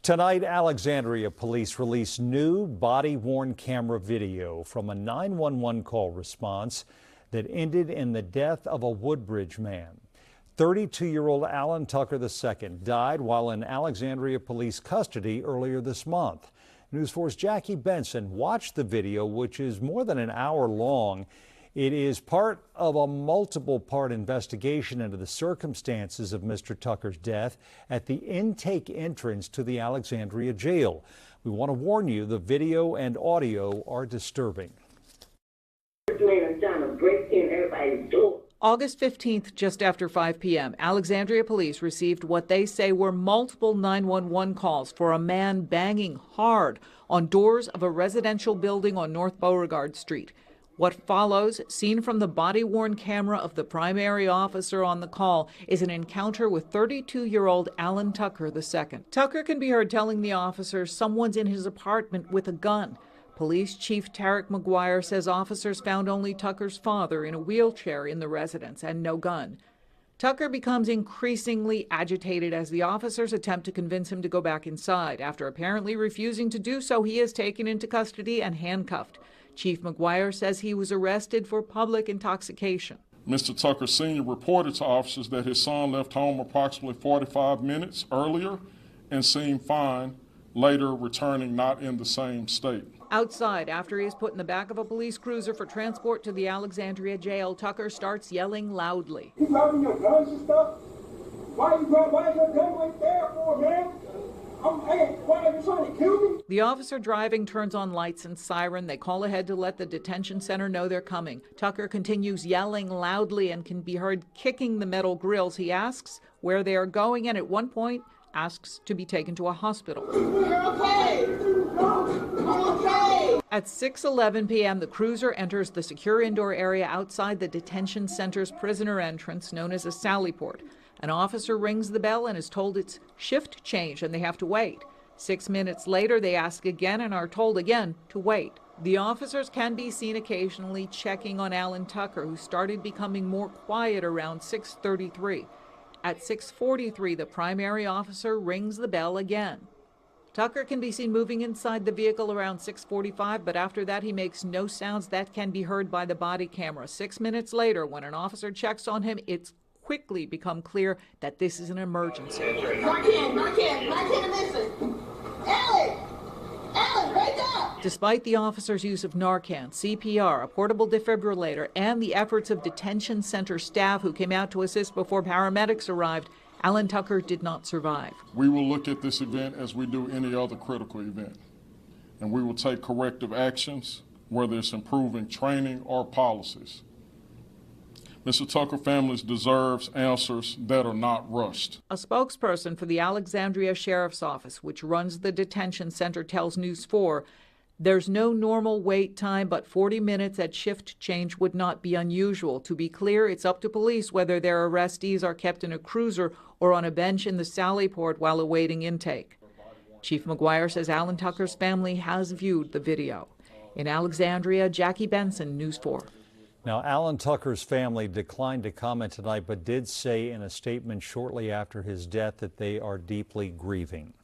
Tonight, Alexandria police released new body-worn camera video from a 911 call response that ended in the death of a Woodbridge man. 32-year-old Alan Tucker II died while in Alexandria police custody earlier this month. News 4's Jackie Bensen watched the video, which is more than an hour long. It is part of a multiple-part investigation into the circumstances of Mr. Tucker's death at the intake entrance to the Alexandria jail. We want to warn you, the video and audio are disturbing. This man is trying to break in everybody's door. August 15th, just after 5 p.m., Alexandria police received what they say were multiple 911 calls for a man banging hard on doors of a residential building on North Beauregard Street. What follows, seen from the body-worn camera of the primary officer on the call, is an encounter with 32-year-old Alan Tucker II. Tucker can be heard telling the officers someone's in his apartment with a gun. Police Chief Tarek McGuire says officers found only Tucker's father in a wheelchair in the residence and no gun. Tucker becomes increasingly agitated as the officers attempt to convince him to go back inside. After apparently refusing to do so, he is taken into custody and handcuffed. Chief McGuire says he was arrested for public intoxication. Mr. Tucker Sr. reported to officers that his son left home approximately 45 minutes earlier and seemed fine, later returning not in the same state. Outside, after he is put in the back of a police cruiser for transport to the Alexandria jail, Tucker starts yelling loudly. You grabbing your guns and stuff? Why is your gun right there for, man? Why are you trying to kill me? The officer driving turns on lights and siren. They call ahead to let the detention center know they're coming. Tucker continues yelling loudly and can be heard kicking the metal grills. He asks where they are going and at one point asks to be taken to a hospital. You're okay. I'm okay. At 6:11 p.m., the cruiser enters the secure indoor area outside the detention center's prisoner entrance, known as a Sallyport. An officer rings the bell and is told it's shift change and they have to wait. 6 minutes later, they ask again and are told again to wait. The officers can be seen occasionally checking on Alan Tucker, who started becoming more quiet around 6:33. At 6:43, the primary officer rings the bell again. Tucker can be seen moving inside the vehicle around 6:45, but after that he makes no sounds that can be heard by the body camera. 6 minutes later, when an officer checks on him, it's quickly become clear that this is an emergency. Narcan, listen. Alan, wake up! Despite the officer's use of Narcan, CPR, a portable defibrillator, and the efforts of detention center staff who came out to assist before paramedics arrived, Alan Tucker did not survive. We will look at this event as we do any other critical event, and we will take corrective actions, whether it's improving training or policies. Mr. Tucker families deserves answers that are not rushed. A spokesperson for the Alexandria Sheriff's Office, which runs the detention center, tells News 4 there's no normal wait time, but 40 minutes at shift change would not be unusual. To be clear, it's up to police whether their arrestees are kept in a cruiser or on a bench in the Sallyport while awaiting intake. Chief McGuire says Alan Tucker's family has viewed the video. In Alexandria, Jackie Bensen, News 4. Now, Alan Tucker's family declined to comment tonight, but did say in a statement shortly after his death that they are deeply grieving.